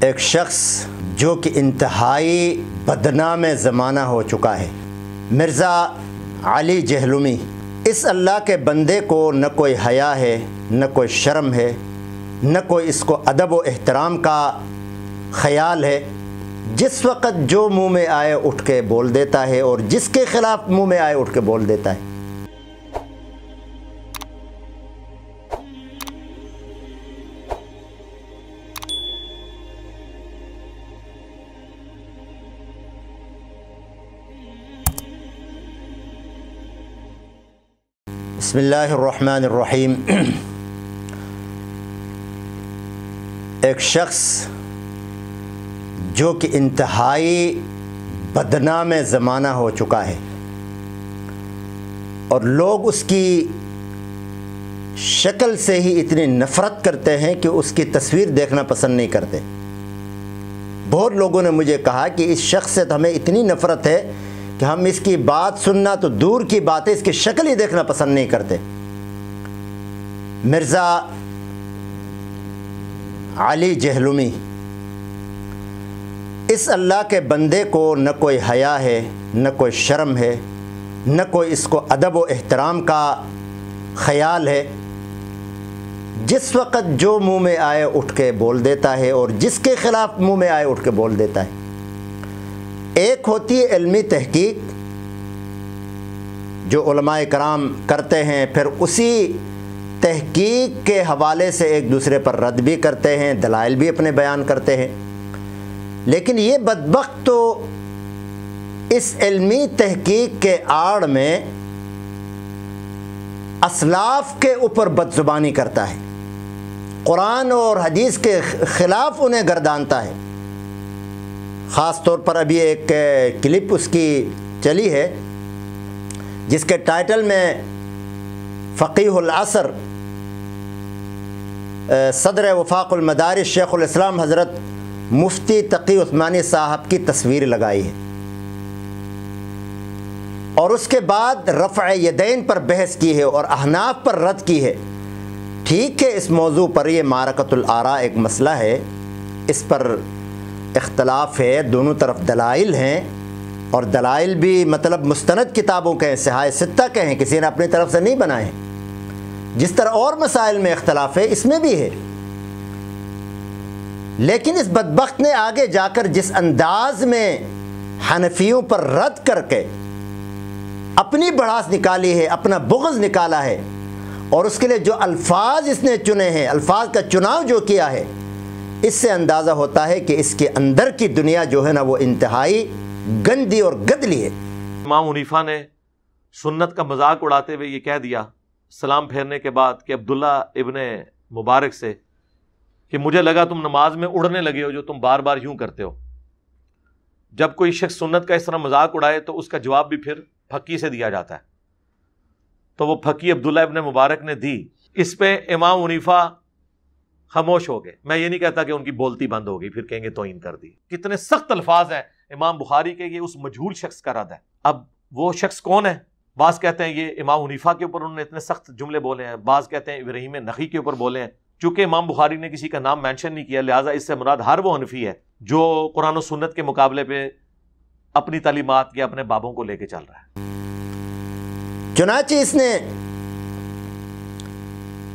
ایک شخص جو کہ انتہائی بدنام زمانہ ہو چکا ہے، مرزا علی جہلمی، اس اللہ کے بندے کو نہ کوئی حیا ہے، نہ کوئی شرم ہے، نہ کوئی اس کو ادب و احترام کا خیال ہے۔ جس وقت جو منہ میں آئے اٹھ کے بول دیتا ہے اور جس کے خلاف منہ میں آئے اٹھ کے بول دیتا ہے۔ بسم اللہ الرحمن الرحیم۔ ایک شخص جو کہ انتہائی بدنام زمانہ ہو چکا ہے اور لوگ اس کی شکل سے ہی اتنی نفرت کرتے ہیں کہ اس کی تصویر دیکھنا پسند نہیں کرتے۔ بہت لوگوں نے مجھے کہا کہ اس شخص سے تو ہمیں اتنی نفرت ہے کہ ہم اس کی بات سننا تو دور کی بات ہے، اس کی شکل ہی دیکھنا پسند نہیں کرتے۔ مرزا علی جہلمی، اس اللہ کے بندے کو نہ کوئی حیا ہے، نہ کوئی شرم ہے، نہ کوئی اس کو ادب و احترام کا خیال ہے۔ جس وقت جو منہ میں آئے اٹھ کے بول دیتا ہے اور جس کے خلاف منہ میں آئے اٹھ کے بول دیتا ہے۔ ایک ہوتی ہے علمی تحقیق جو علماء کرام کرتے ہیں، پھر اسی تحقیق کے حوالے سے ایک دوسرے پر رد بھی کرتے ہیں، دلائل بھی اپنے بیان کرتے ہیں۔ لیکن یہ بدبخت تو اس علمی تحقیق کے آڑ میں اسلاف کے اوپر بدزبانی کرتا ہے، قرآن اور حدیث کے خلاف انہیں گردانتا ہے۔ خاص طور پر ابھی ایک کلپ اس کی چلی ہے جس کے ٹائٹل میں فقیہ العصر صدر وفاق المدارس شیخ الاسلام حضرت مفتی تقی عثمانی صاحب کی تصویر لگائی ہے، اور اس کے بعد رفع یدین پر بحث کی ہے اور احناف پر رد کی ہے۔ ٹھیک ہے، اس موضوع پر یہ معرکۃ الآراء ایک مسئلہ ہے، اس پر اختلاف ہے، دونوں طرف دلائل ہیں، اور دلائل بھی مطلب مستند کتابوں کے ہیں، صحاح ستہ کے ہیں، کسی نے اپنی طرف سے نہیں بنائے ہیں۔ جس طرح اور مسائل میں اختلاف ہے، اس میں بھی ہے۔ لیکن اس بدبخت نے آگے جا کر جس انداز میں حنفیوں پر رد کر کے اپنی بڑھاس نکالی ہے، اپنا بغض نکالا ہے، اور اس کے لیے جو الفاظ اس نے چنے ہیں، الفاظ کا چناؤ جو کیا ہے، اس سے اندازہ ہوتا ہے کہ اس کے اندر کی دنیا جو ہے نا وہ انتہائی گندی اور گدلی ہے۔ امام حنیفہ نے سنت کا مذاق اڑاتے ہوئے یہ کہہ دیا سلام پھیرنے کے بعد کہ عبداللہ ابن مبارک سے کہ مجھے لگا تم نماز میں اڑنے لگے ہو جو تم بار بار یوں کرتے ہو۔ جب کوئی شخص سنت کا اس طرح مذاق اڑائے تو اس کا جواب بھی پھر پھکی سے دیا جاتا ہے، تو وہ پھکی عبداللہ ابن مبارک نے دی۔ اس پہ امام حنیفہ خاموش ہو گئے۔ میں یہ نہیں کہتا کہ ان کی بولتی بند ہو گئی، پھر کہیں گے توہین کر دی۔ کتنے سخت الفاظ ہیں امام بخاری کے، یہ اس مجہول شخص کا رد ہے۔ اب وہ شخص کون ہے؟ بعض کہتے ہیں یہ امام حنیفہ کے اوپر انہوں نے اتنے سخت جملے بولے ہیں، بعض کہتے ہیں ابراہیم نخعی کے اوپر بولے ہیں۔ چونکہ امام بخاری نے کسی کا نام مینشن نہیں کیا، لہٰذا اس سے مراد ہر وہ حنفی ہے جو قرآن و سنت کے مقابلے پہ اپنی تعلیمات یا اپنے بابوں کو لے کے چل رہا ہے۔ چنانچہ اس نے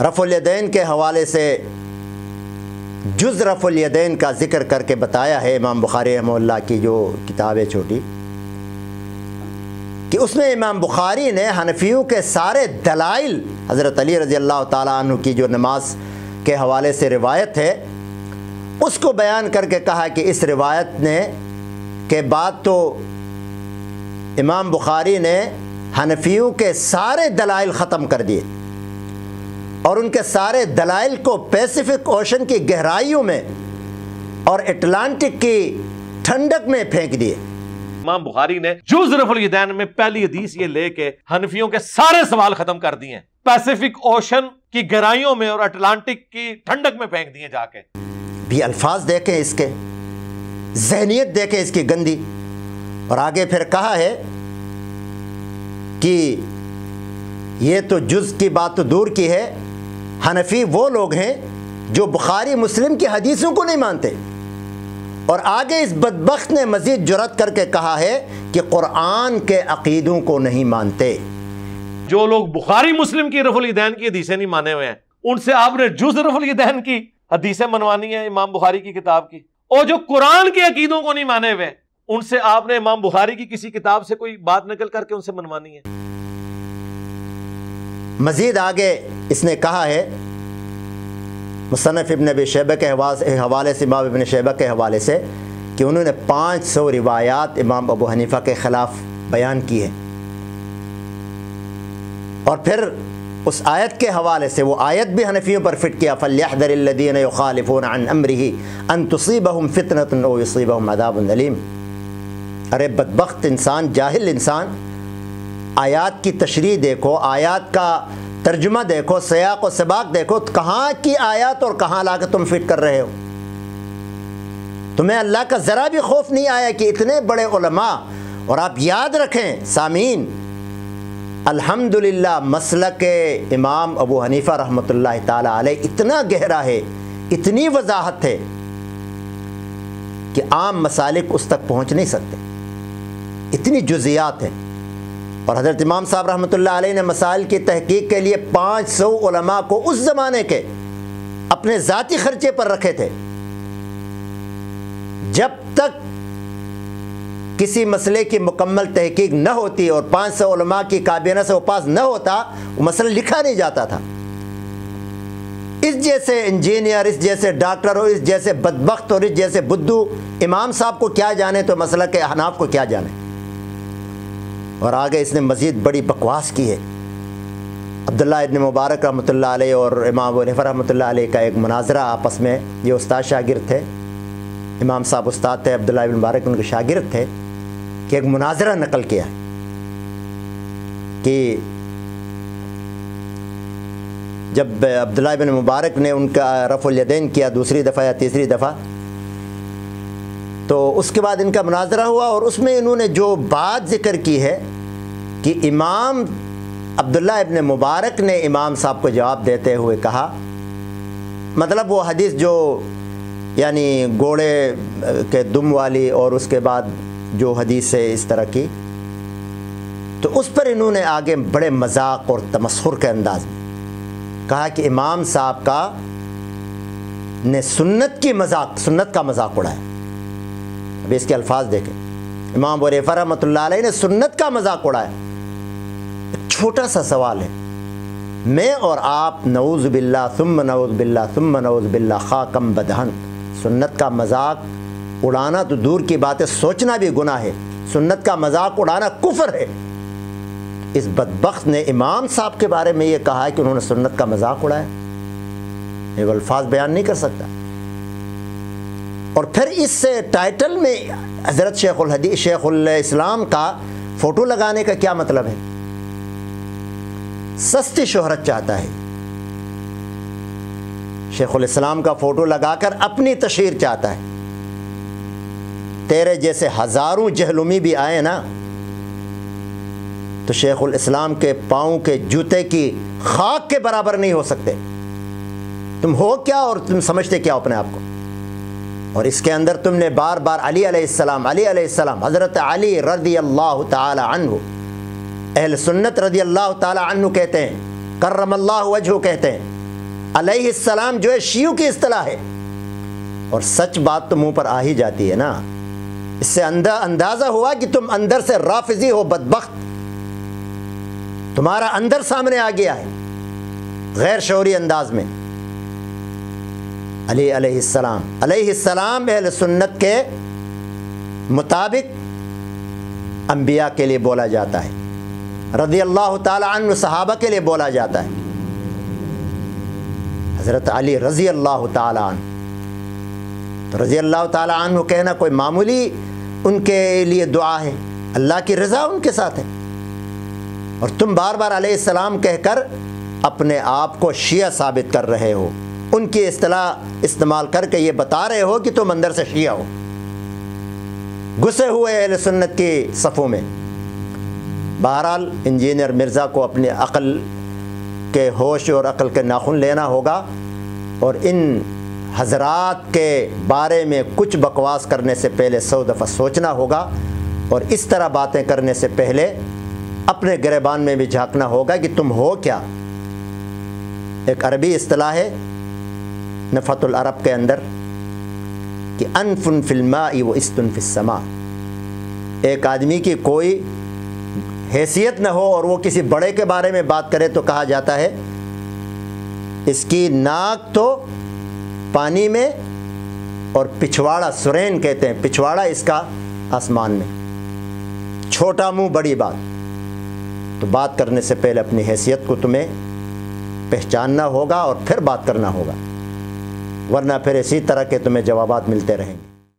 رفع الیدین کے حوالے سے جز رفع الیدین کا ذکر کر کے بتایا ہے، امام بخاری رحمہ اللہ کی جو کتاب ہے چھوٹی، کہ اس میں امام بخاری نے حنفیوں کے سارے دلائل، حضرت علی رضی اللہ تعالیٰ عنہ کی جو نماز کے حوالے سے روایت ہے اس کو بیان کر کے کہا کہ اس روایت نے کے بعد تو امام بخاری نے حنفیوں کے سارے دلائل ختم کر دیے اور ان کے سارے دلائل کو پیسیفک اوشن کی گہرائیوں میں اور اٹلانٹک کی ٹھنڈک میں پھینک دیے۔ امام بخاری نے جز رفع الیدین میں پہلی حدیث یہ لے کے حنفیوں کے سارے سوال ختم کر دیے ہیں، پیسیفک اوشن کی گہرائیوں میں اور اٹلانٹک کی ٹھنڈک میں پھینک دیے جا کے۔ بھی الفاظ دیکھیں اس کے، ذہنیت دیکھیں اس کی گندی، اور آگے پھر کہا ہے کہ یہ تو جز کی بات تو دور کی ہے، حنفی وہ لوگ ہیں جو بخاری مسلم کی حدیثوں کو نہیں مانتے، اور آگے اس بدبخت نے مزید جرأت کر کے کہا ہے کہ قرآن کے عقیدوں کو نہیں مانتے۔ جو لوگ بخاری مسلم کی رفع الیدین کی حدیثیں نہیں مانے ہوئے ہیں، ان سے آپ نے جز رفع الیدین کی حدیثیں منوانی ہیں امام بخاری کی کتاب کی، اور جو قرآن کے عقیدوں کو نہیں مانے ہوئے ان سے آپ نے امام بخاری کی کسی کتاب سے کوئی بات نقل کر کے ان سے منوانی ہے۔ مزید آگے اس نے کہا ہے مصنف ابن ابی شیبہ کے حوالے سے، امام ابن شیبہ کے حوالے سے، کہ انہوں نے 500 روایات امام ابو حنیفہ کے خلاف بیان کی ہے، اور پھر اس آیت کے حوالے سے وہ آیت بھی حنفیوں پر فٹ کیا، فَلْيَحْذَرِ الَّذِينَ يُخَالِفُونَ عَنْ أَمْرِهِ أَن تُصِيبَهُمْ فِتْنَةٌ أَوْ يُصِيبَهُمْ عَذَابٌ أَلِيمٌ۔ ارے بدبخت انسان، جاہل انسان، آیات کی تشریح دیکھو، آیات کا ترجمہ دیکھو، سیاق و سباق دیکھو، کہاں کی آیات اور کہاں لا کے تم فٹ کر رہے ہو۔ تمہیں اللہ کا ذرا بھی خوف نہیں آیا کہ اتنے بڑے علماء، اور آپ یاد رکھیں سامعین، الحمدللہ مسلک امام ابو حنیفہ رحمۃ اللہ تعالی علیہ اتنا گہرا ہے، اتنی وضاحت ہے کہ عام مسالک اس تک پہنچ نہیں سکتے، اتنی جزیات ہیں۔ اور حضرت امام صاحب رحمۃ اللہ علیہ نے مسائل کی تحقیق کے لیے 500 علماء کو اس زمانے کے اپنے ذاتی خرچے پر رکھے تھے۔ جب تک کسی مسئلے کی مکمل تحقیق نہ ہوتی اور 500 علماء کی کابینہ سے وہ پاس نہ ہوتا، وہ مسئلہ لکھا نہیں جاتا تھا۔ اس جیسے انجینئر، اس جیسے ڈاکٹر اور اس جیسے بدبخت اور اس جیسے بدھو امام صاحب کو کیا جانے تو مسئلہ کے احناف کو کیا جانے۔ اور آگے اس نے مزید بڑی بکواس کی ہے۔ عبداللہ ابن مبارک رحمۃ اللہ علیہ اور امام ابو حنیفہ رحمۃ اللہ علیہ کا ایک مناظرہ آپس میں، یہ استاد شاگرد تھے، امام صاحب استاد تھے، عبداللہ ابن مبارک ان کے شاگرد تھے، کہ ایک مناظرہ نقل کیا کہ جب عبداللہ ابن مبارک نے ان کا رفع الیدین کیا دوسری دفعہ یا تیسری دفعہ، تو اس کے بعد ان کا مناظرہ ہوا، اور اس میں انہوں نے جو بات ذکر کی ہے کہ امام عبداللہ ابن مبارک نے امام صاحب کو جواب دیتے ہوئے کہا، مطلب وہ حدیث جو یعنی گھوڑے کے دم والی اور اس کے بعد جو حدیث ہے اس طرح کی، تو اس پر انہوں نے آگے بڑے مذاق اور تمسخر کے انداز میں کہا کہ امام صاحب کا نے سنت کا مذاق اڑایا۔ ابھی اس کے الفاظ دیکھیں، امام ابو حنیفہ رحمۃ اللہ علیہ نے سنت کا مذاق اڑایا۔ ایک چھوٹا سا سوال ہے، میں اور آپ نعوذ باللہ ثم نعوذ باللہ ثم نعوذ باللہ خاکم بدہن، سنت کا مذاق اڑانا تو دور کی بات ہے، سوچنا بھی گناہ ہے، سنت کا مذاق اڑانا کفر ہے۔ اس بدبخت نے امام صاحب کے بارے میں یہ کہا کہ انہوں نے سنت کا مذاق اڑایا، یہ الفاظ بیان نہیں کر سکتا۔ اور پھر اس ٹائٹل میں حضرت شیخ الاسلام کا فوٹو لگانے کا کیا مطلب ہے؟ سستی شہرت چاہتا ہے، شیخ الاسلام کا فوٹو لگا کر اپنی تشہیر چاہتا ہے۔ تیرے جیسے ہزاروں جہلمی بھی آئے نا تو شیخ الاسلام کے پاؤں کے جوتے کی خاک کے برابر نہیں ہو سکتے۔ تم ہو کیا اور تم سمجھتے کیا اپنے آپ کو؟ اور اس کے اندر تم نے بار بار علی علیہ السلام، حضرت علی رضی اللہ تعالی عنہ، اہل سنت رضی اللہ تعالی عنہ کہتے ہیں، کرم اللہ وجہہ کہتے ہیں، علیہ السلام جو ہے شیعوں کی اصطلاح ہے، اور سچ بات تو منہ پر آ ہی جاتی ہے نا۔ اس سے اندازہ ہوا کہ تم اندر سے رافضی ہو، بدبخت، تمہارا اندر سامنے آ گیا ہے غیر شعوری انداز میں۔ علی علیہ السلام اہل سنت کے مطابق انبیاء کے لیے بولا جاتا ہے، رضی اللہ تعالی عنہ صحابہ کے لیے بولا جاتا ہے، حضرت علی رضی اللہ تعالی عنہ۔ تو رضی اللہ تعالی عنہ کہنا کوئی معمولی ان کے لیے دعا ہے، اللہ کی رضا ان کے ساتھ ہے، اور تم بار بار علیہ السلام کہہ کر اپنے آپ کو شیعہ ثابت کر رہے ہو، ان کی اصطلاح استعمال کر کے یہ بتا رہے ہو کہ تم اندر سے شیعہ ہو، گھسے ہوئے اہل سنت کی صفوں میں۔ بہرحال انجینئر مرزا کو اپنی عقل کے ہوش اور عقل کے ناخن لینا ہوگا، اور ان حضرات کے بارے میں کچھ بکواس کرنے سے پہلے 100 دفعہ سوچنا ہوگا، اور اس طرح باتیں کرنے سے پہلے اپنے گریبان میں بھی جھانکنا ہوگا کہ تم ہو کیا۔ ایک عربی اصطلاح ہے نفحۃ العرب کے اندر کہ انف فی الماء و استن فی السماء، ایک آدمی کی کوئی حیثیت نہ ہو اور وہ کسی بڑے کے بارے میں بات کرے تو کہا جاتا ہے اس کی ناک تو پانی میں اور پچھواڑا، سرین کہتے ہیں، پچھواڑا اس کا آسمان میں، چھوٹا منہ بڑی بات۔ تو بات کرنے سے پہلے اپنی حیثیت کو تمہیں پہچاننا ہوگا اور پھر بات کرنا ہوگا، ورنہ پھر اسی طرح کے تمہیں جوابات ملتے رہیں گے۔